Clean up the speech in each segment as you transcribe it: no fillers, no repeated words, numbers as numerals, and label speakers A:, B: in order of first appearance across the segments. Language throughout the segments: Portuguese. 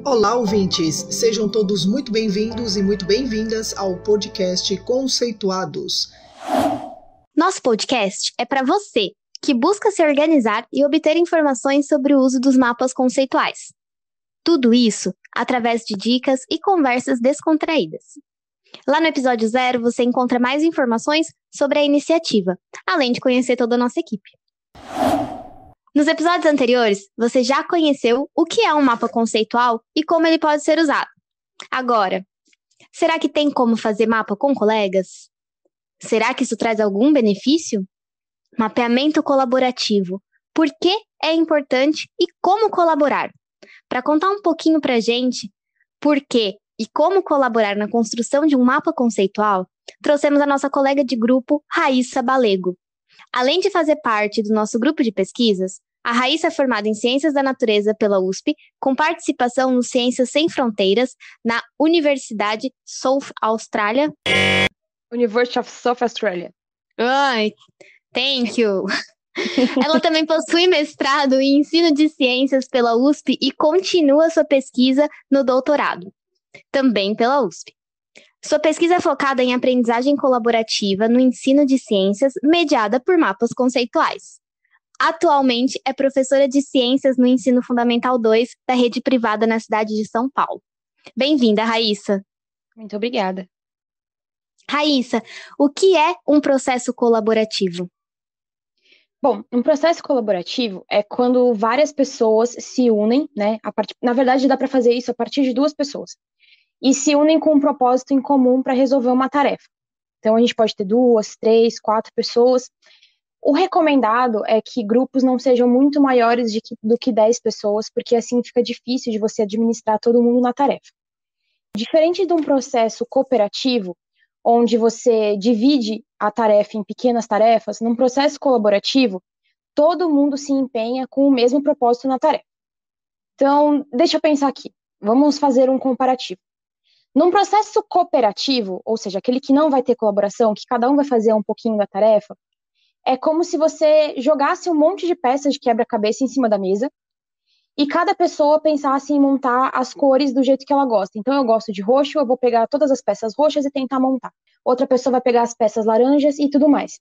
A: Olá, ouvintes! Sejam todos muito bem-vindos e muito bem-vindas ao podcast Conceituados.
B: Nosso podcast é para você que busca se organizar e obter informações sobre o uso dos mapas conceituais. Tudo isso através de dicas e conversas descontraídas. Lá no episódio 0 você encontra mais informações sobre a iniciativa, além de conhecer toda a nossa equipe. Nos episódios anteriores, você já conheceu o que é um mapa conceitual e como ele pode ser usado. Agora, será que tem como fazer mapa com colegas? Será que isso traz algum benefício? Mapeamento colaborativo. Por que é importante e como colaborar? Para contar um pouquinho para a gente por que e como colaborar na construção de um mapa conceitual, trouxemos a nossa colega de grupo, Raíssa Balego. Além de fazer parte do nosso grupo de pesquisas, a Raíssa é formada em Ciências da Natureza pela USP, com participação no Ciências Sem Fronteiras na Universidade
C: University of South Australia.
B: Ai, thank you! Ela também possui mestrado em Ensino de Ciências pela USP e continua sua pesquisa no doutorado, também pela USP. Sua pesquisa é focada em aprendizagem colaborativa no ensino de ciências, mediada por mapas conceituais. Atualmente é professora de Ciências no Ensino Fundamental 2 da rede privada na cidade de São Paulo. Bem-vinda, Raíssa.
C: Muito obrigada.
B: Raíssa, o que é um processo colaborativo?
C: Bom, um processo colaborativo é quando várias pessoas se unem, né? Na verdade, dá para fazer isso a partir de 2 pessoas. E se unem com um propósito em comum para resolver uma tarefa. Então, a gente pode ter 2, 3, 4 pessoas. O recomendado é que grupos não sejam muito maiores do que 10 pessoas, porque assim fica difícil de você administrar todo mundo na tarefa. Diferente de um processo cooperativo, onde você divide a tarefa em pequenas tarefas, num processo colaborativo, todo mundo se empenha com o mesmo propósito na tarefa. Então, deixa eu pensar aqui. Vamos fazer um comparativo. Num processo cooperativo, ou seja, aquele que não vai ter colaboração, que cada um vai fazer um pouquinho da tarefa, é como se você jogasse um monte de peças de quebra-cabeça em cima da mesa e cada pessoa pensasse em montar as cores do jeito que ela gosta. Então, eu gosto de roxo, eu vou pegar todas as peças roxas e tentar montar. Outra pessoa vai pegar as peças laranjas e tudo mais.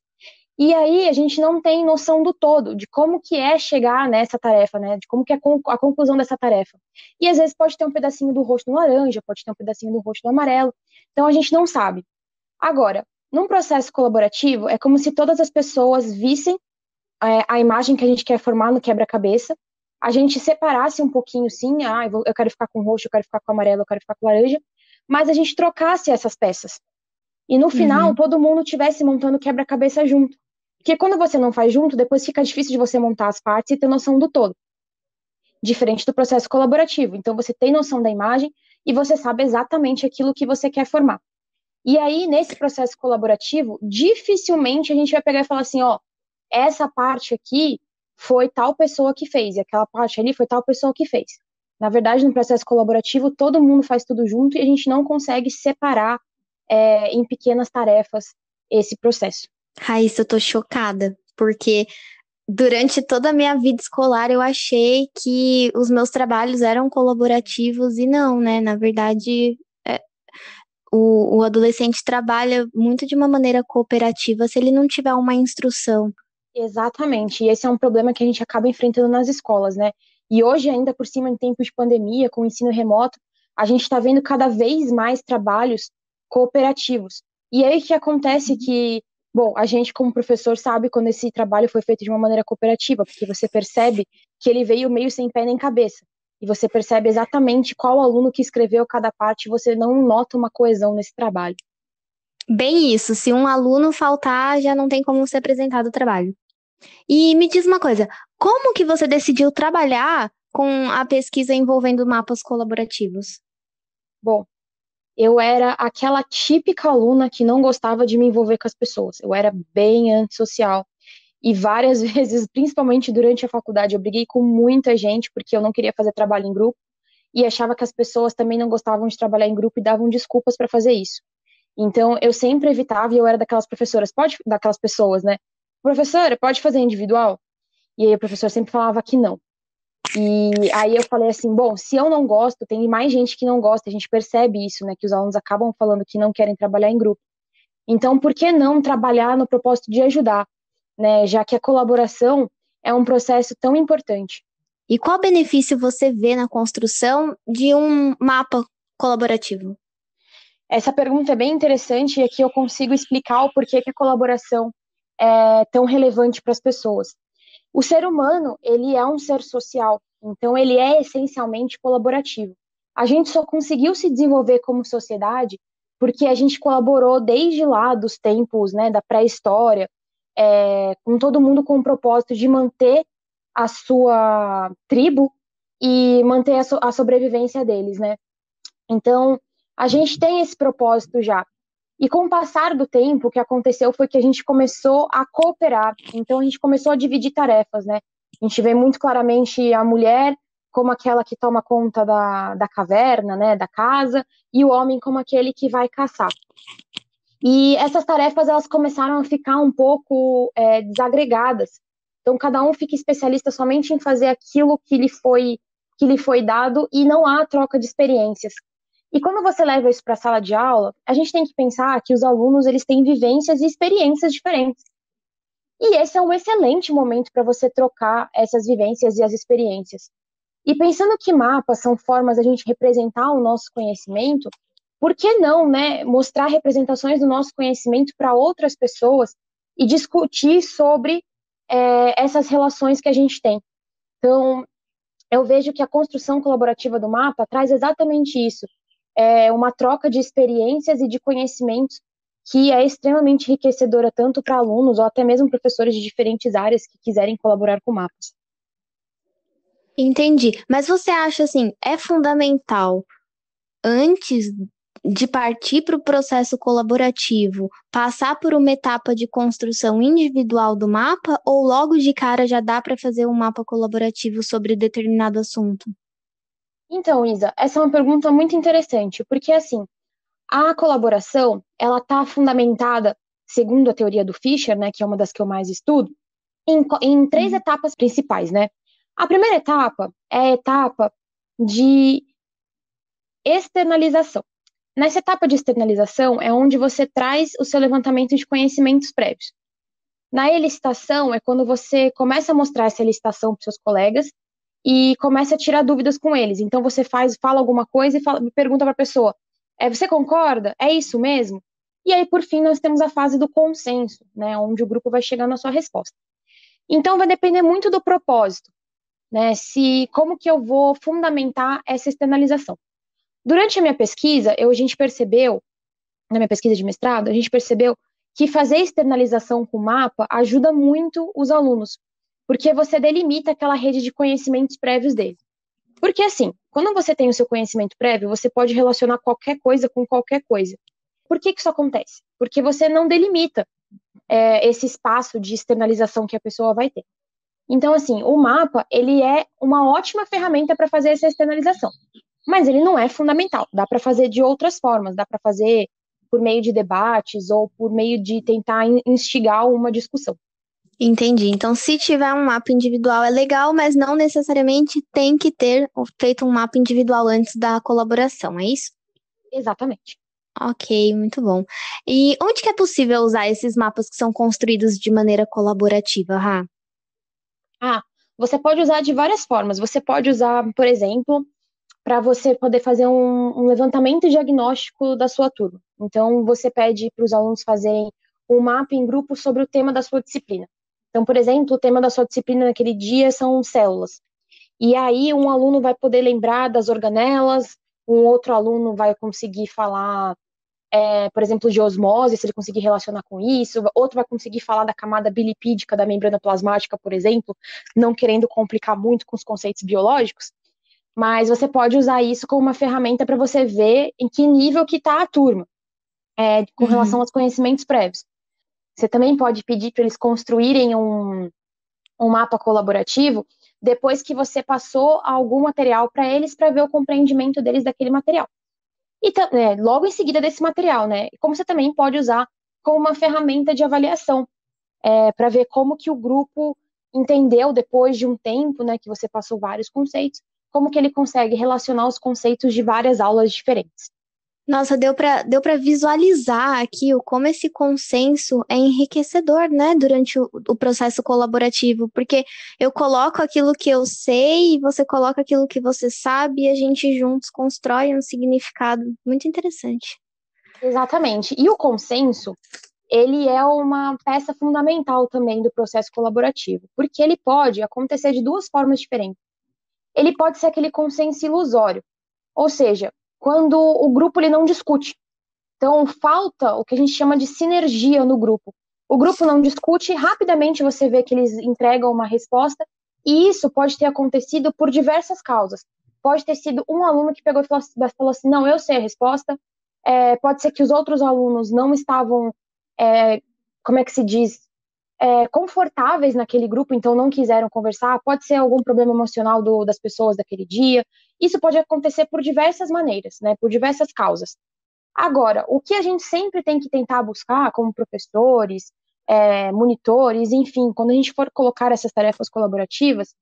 C: E aí, a gente não tem noção do todo, de como que é chegar nessa tarefa, né? De como que é a conclusão dessa tarefa. E às vezes pode ter um pedacinho do roxo no laranja, pode ter um pedacinho do roxo no amarelo. Então, a gente não sabe. Agora, num processo colaborativo, é como se todas as pessoas vissem a imagem que a gente quer formar no quebra-cabeça, a gente separasse um pouquinho, sim, eu quero ficar com roxo, eu quero ficar com amarelo, eu quero ficar com laranja, mas a gente trocasse essas peças. E no final, todo mundo estivesse montando quebra-cabeça junto. Porque quando você não faz junto, depois fica difícil de você montar as partes e ter noção do todo. Diferente do processo colaborativo. Então, você tem noção da imagem e você sabe exatamente aquilo que você quer formar. E aí, nesse processo colaborativo, dificilmente a gente vai pegar e falar assim, essa parte aqui foi tal pessoa que fez, e aquela parte ali foi tal pessoa que fez. Na verdade, no processo colaborativo, todo mundo faz tudo junto e a gente não consegue separar em pequenas tarefas esse processo.
B: Raíssa, eu tô chocada, porque durante toda a minha vida escolar eu achei que os meus trabalhos eram colaborativos e não, né? Na verdade, o adolescente trabalha muito de uma maneira cooperativa se ele não tiver uma instrução.
C: Exatamente, e esse é um problema que a gente acaba enfrentando nas escolas, né? E hoje, ainda por cima, em tempos de pandemia, com o ensino remoto, a gente está vendo cada vez mais trabalhos cooperativos. E aí o que acontece que, bom, a gente como professor sabe quando esse trabalho foi feito de uma maneira cooperativa, porque você percebe que ele veio meio sem pé nem cabeça. E você percebe exatamente qual aluno que escreveu cada parte, você não nota uma coesão nesse trabalho.
B: Bem isso, se um aluno faltar, já não tem como ser apresentado o trabalho. E me diz uma coisa, como que você decidiu trabalhar com a pesquisa envolvendo mapas colaborativos?
C: Bom, eu era aquela típica aluna que não gostava de me envolver com as pessoas. Eu era bem antissocial. E várias vezes, principalmente durante a faculdade, eu briguei com muita gente porque eu não queria fazer trabalho em grupo e achava que as pessoas também não gostavam de trabalhar em grupo e davam desculpas para fazer isso. Então, eu sempre evitava e eu era daquelas daquelas pessoas, né? Professora, pode fazer individual? E aí o professor sempre falava que não. E aí eu falei assim, bom, se eu não gosto, tem mais gente que não gosta, a gente percebe isso, né, que os alunos acabam falando que não querem trabalhar em grupo. Então, por que não trabalhar no propósito de ajudar, né, já que a colaboração é um processo tão importante.
B: E qual benefício você vê na construção de um mapa colaborativo?
C: Essa pergunta é bem interessante e aqui eu consigo explicar o porquê que a colaboração é tão relevante para as pessoas. O ser humano, ele é um ser social, então ele é essencialmente colaborativo. A gente só conseguiu se desenvolver como sociedade porque a gente colaborou desde lá dos tempos, né, da pré-história, com todo mundo com o propósito de manter a sua tribo e manter a sobrevivência deles, né? Então, a gente tem esse propósito já. E com o passar do tempo, o que aconteceu foi que a gente começou a cooperar. Então, a gente começou a dividir tarefas, né? A gente vê muito claramente a mulher como aquela que toma conta da caverna, né, da casa, e o homem como aquele que vai caçar. E essas tarefas, elas começaram a ficar um pouco desagregadas. Então, cada um fica especialista somente em fazer aquilo que lhe foi dado e não há troca de experiências. E quando você leva isso para a sala de aula, a gente tem que pensar que os alunos eles têm vivências e experiências diferentes. E esse é um excelente momento para você trocar essas vivências e as experiências. E pensando que mapas são formas da gente representar o nosso conhecimento, por que não, né, mostrar representações do nosso conhecimento para outras pessoas e discutir sobre essas relações que a gente tem? Então, eu vejo que a construção colaborativa do mapa traz exatamente isso. É uma troca de experiências e de conhecimentos que é extremamente enriquecedora tanto para alunos ou até mesmo professores de diferentes áreas que quiserem colaborar com mapas.
B: Entendi. Mas você acha assim, é fundamental antes de partir para o processo colaborativo, passar por uma etapa de construção individual do mapa, ou logo de cara já dá para fazer um mapa colaborativo sobre determinado assunto?
C: Então, Isa, essa é uma pergunta muito interessante, porque assim, a colaboração, ela está fundamentada, segundo a teoria do Fischer, né, que é uma das que eu mais estudo, em três etapas principais, né? A primeira etapa é a etapa de externalização. Nessa etapa de externalização é onde você traz o seu levantamento de conhecimentos prévios. Na elicitação é quando você começa a mostrar essa elicitação para os seus colegas e começa a tirar dúvidas com eles. Então você fala alguma coisa e pergunta para a pessoa: você concorda? É isso mesmo? E aí, por fim, nós temos a fase do consenso, né, onde o grupo vai chegar na sua resposta. Então vai depender muito do propósito, né? Como que eu vou fundamentar essa externalização. Durante a minha pesquisa, na minha pesquisa de mestrado, a gente percebeu que fazer externalização com mapa ajuda muito os alunos, porque você delimita aquela rede de conhecimentos prévios deles. Porque assim, quando você tem o seu conhecimento prévio, você pode relacionar qualquer coisa com qualquer coisa. Por que isso acontece? Porque você não delimita esse espaço de externalização que a pessoa vai ter. Então, assim, o mapa, ele é uma ótima ferramenta para fazer essa externalização, mas ele não é fundamental. Dá para fazer de outras formas, dá para fazer por meio de debates ou por meio de tentar instigar uma discussão.
B: Entendi. Então, se tiver um mapa individual é legal, mas não necessariamente tem que ter feito um mapa individual antes da colaboração, é isso?
C: Exatamente.
B: Ok, muito bom. E onde que é possível usar esses mapas que são construídos de maneira colaborativa, Rá?
C: Você pode usar de várias formas. Você pode usar, por exemplo, para você poder fazer um levantamento diagnóstico da sua turma. Então, você pede para os alunos fazerem um mapa em grupo sobre o tema da sua disciplina. Então, por exemplo, o tema da sua disciplina naquele dia são células. E aí, um aluno vai poder lembrar das organelas, um outro aluno vai conseguir falar, por exemplo, de osmose, se ele conseguir relacionar com isso, outro vai conseguir falar da camada bilipídica da membrana plasmática, por exemplo, não querendo complicar muito com os conceitos biológicos. Mas você pode usar isso como uma ferramenta para você ver em que nível que está a turma, com relação aos conhecimentos prévios. Você também pode pedir para eles construírem um mapa colaborativo depois que você passou algum material para eles para ver o compreendimento deles daquele material. E logo em seguida desse material, né? Como você também pode usar como uma ferramenta de avaliação, para ver como que o grupo entendeu depois de um tempo, né, que você passou vários conceitos, como que ele consegue relacionar os conceitos de várias aulas diferentes.
B: Nossa, deu para visualizar aqui o como esse consenso é enriquecedor, né, durante o processo colaborativo, porque eu coloco aquilo que eu sei e você coloca aquilo que você sabe e a gente juntos constrói um significado muito interessante.
C: Exatamente. E o consenso, ele é uma peça fundamental também do processo colaborativo, porque ele pode acontecer de duas formas diferentes. Ele pode ser aquele consenso ilusório, ou seja, quando o grupo ele não discute. Então, falta o que a gente chama de sinergia no grupo. O grupo não discute, rapidamente você vê que eles entregam uma resposta, e isso pode ter acontecido por diversas causas. Pode ter sido um aluno que pegou e falou assim, não, eu sei a resposta. Pode ser que os outros alunos não estavam, como é que se diz, confortáveis naquele grupo, então não quiseram conversar. Pode ser algum problema emocional das pessoas daquele dia. Isso pode acontecer por diversas maneiras, né, por diversas causas. Agora, o que a gente sempre tem que tentar buscar, como professores, monitores, enfim, quando a gente for colocar essas tarefas colaborativas,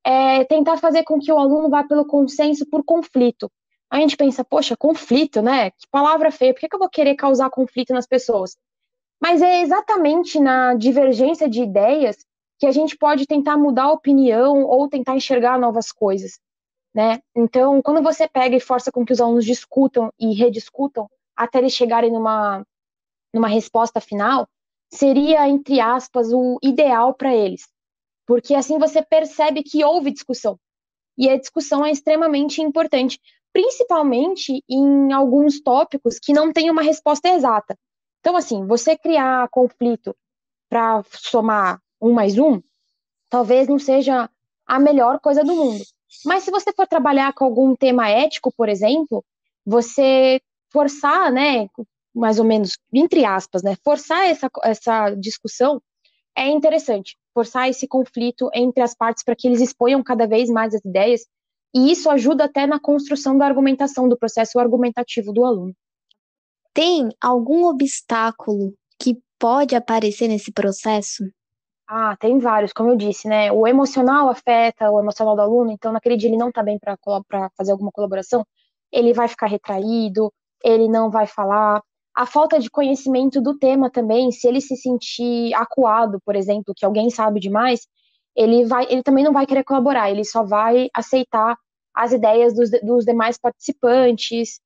C: é tentar fazer com que o aluno vá pelo consenso por conflito. A gente pensa, poxa, conflito, né? Que palavra feia, por que eu vou querer causar conflito nas pessoas? Mas é exatamente na divergência de ideias que a gente pode tentar mudar a opinião ou tentar enxergar novas coisas, né? Então, quando você pega e força com que os alunos discutam e rediscutam até eles chegarem numa resposta final, seria, entre aspas, o ideal para eles. Porque assim você percebe que houve discussão. E a discussão é extremamente importante, principalmente em alguns tópicos que não têm uma resposta exata. Então, assim, você criar conflito para somar 1 mais 1, talvez não seja a melhor coisa do mundo. Mas se você for trabalhar com algum tema ético, por exemplo, você forçar, né, mais ou menos, entre aspas, né, forçar essa discussão é interessante. Forçar esse conflito entre as partes para que eles exponham cada vez mais as ideias, e isso ajuda até na construção da argumentação, do processo argumentativo do aluno.
B: Tem algum obstáculo que pode aparecer nesse processo?
C: Ah, tem vários, como eu disse, né? O emocional afeta o emocional do aluno, então naquele dia ele não tá bem para fazer alguma colaboração, ele vai ficar retraído, ele não vai falar. A falta de conhecimento do tema também, se ele se sentir acuado, por exemplo, que alguém sabe demais, ele também não vai querer colaborar, ele só vai aceitar as ideias dos demais participantes.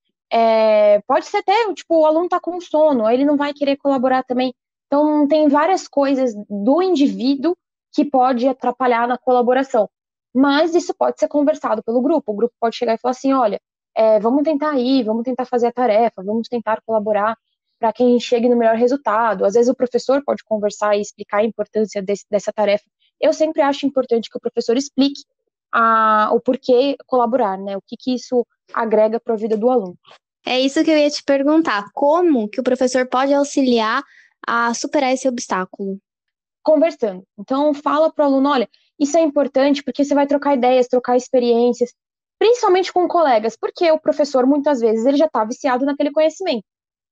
C: Pode ser até, tipo, o aluno tá com sono, aí ele não vai querer colaborar também. Então, tem várias coisas do indivíduo que pode atrapalhar na colaboração. Mas isso pode ser conversado pelo grupo. O grupo pode chegar e falar assim, olha, vamos tentar ir, vamos tentar fazer a tarefa, vamos tentar colaborar para que a gente chegue no melhor resultado. Às vezes o professor pode conversar e explicar a importância dessa tarefa. Eu sempre acho importante que o professor explique o porquê colaborar, né? O que isso agrega para a vida do aluno.
B: É isso que eu ia te perguntar. Como que o professor pode auxiliar a superar esse obstáculo?
C: Conversando. Então, fala para o aluno, olha, isso é importante porque você vai trocar ideias, trocar experiências, principalmente com colegas, porque o professor, muitas vezes, ele já está viciado naquele conhecimento.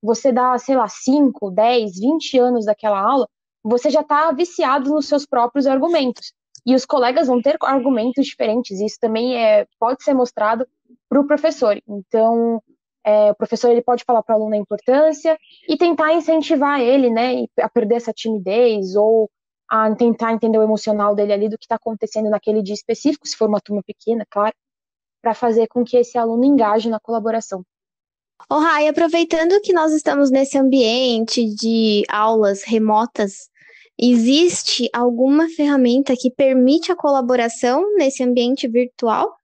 C: Você dá, sei lá, 5, 10, 20 anos daquela aula, você já está viciado nos seus próprios argumentos. E os colegas vão ter argumentos diferentes, e isso também pode ser mostrado para o professor. Então, o professor ele pode falar para o aluno a importância e tentar incentivar ele, né, a perder essa timidez ou a tentar entender o emocional dele ali do que está acontecendo naquele dia específico, se for uma turma pequena, claro, para fazer com que esse aluno engaje na colaboração.
B: Ô, Rai, aproveitando que nós estamos nesse ambiente de aulas remotas, existe alguma ferramenta que permite a colaboração nesse ambiente virtual?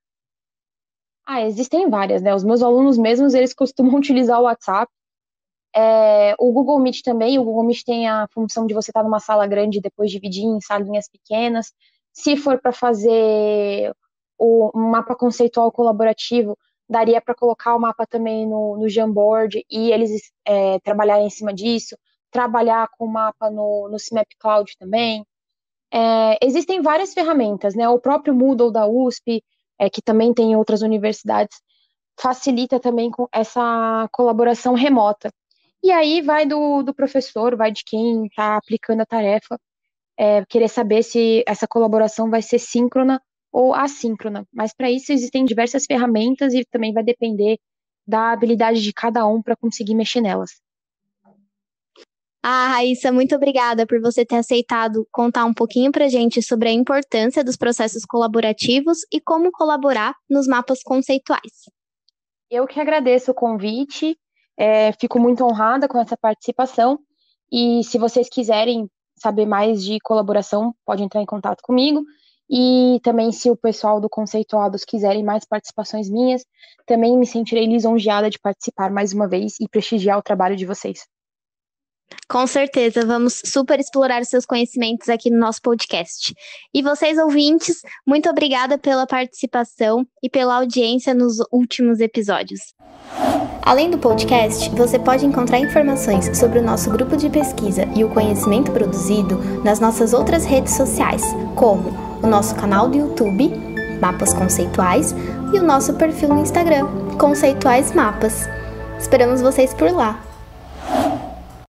C: Existem várias, né? Os meus alunos mesmos, eles costumam utilizar o WhatsApp. O Google Meet também, o Google Meet tem a função de você estar numa sala grande e depois dividir em salinhas pequenas. Se for para fazer um mapa conceitual colaborativo, daria para colocar o mapa também no Jamboard e eles trabalharem em cima disso, trabalhar com o mapa no CIMAP Cloud também. Existem várias ferramentas, né? O próprio Moodle da USP, que também tem em outras universidades, facilita também com essa colaboração remota. E aí vai do professor, vai de quem está aplicando a tarefa, querer saber se essa colaboração vai ser síncrona ou assíncrona. Mas para isso existem diversas ferramentas e também vai depender da habilidade de cada um para conseguir mexer nelas.
B: Raíssa, muito obrigada por você ter aceitado contar um pouquinho para a gente sobre a importância dos processos colaborativos e como colaborar nos mapas conceituais.
C: Eu que agradeço o convite, fico muito honrada com essa participação e se vocês quiserem saber mais de colaboração, pode entrar em contato comigo. E também, se o pessoal do Conceituados quiserem mais participações minhas, também me sentirei lisonjeada de participar mais uma vez e prestigiar o trabalho de vocês.
B: Com certeza, vamos super explorar seus conhecimentos aqui no nosso podcast. E vocês, ouvintes, muito obrigada pela participação e pela audiência nos últimos episódios. Além do podcast, você pode encontrar informações sobre o nosso grupo de pesquisa e o conhecimento produzido nas nossas outras redes sociais, como o nosso canal do YouTube, Mapas Conceituais, e o nosso perfil no Instagram, Conceituais Mapas. Esperamos vocês por lá!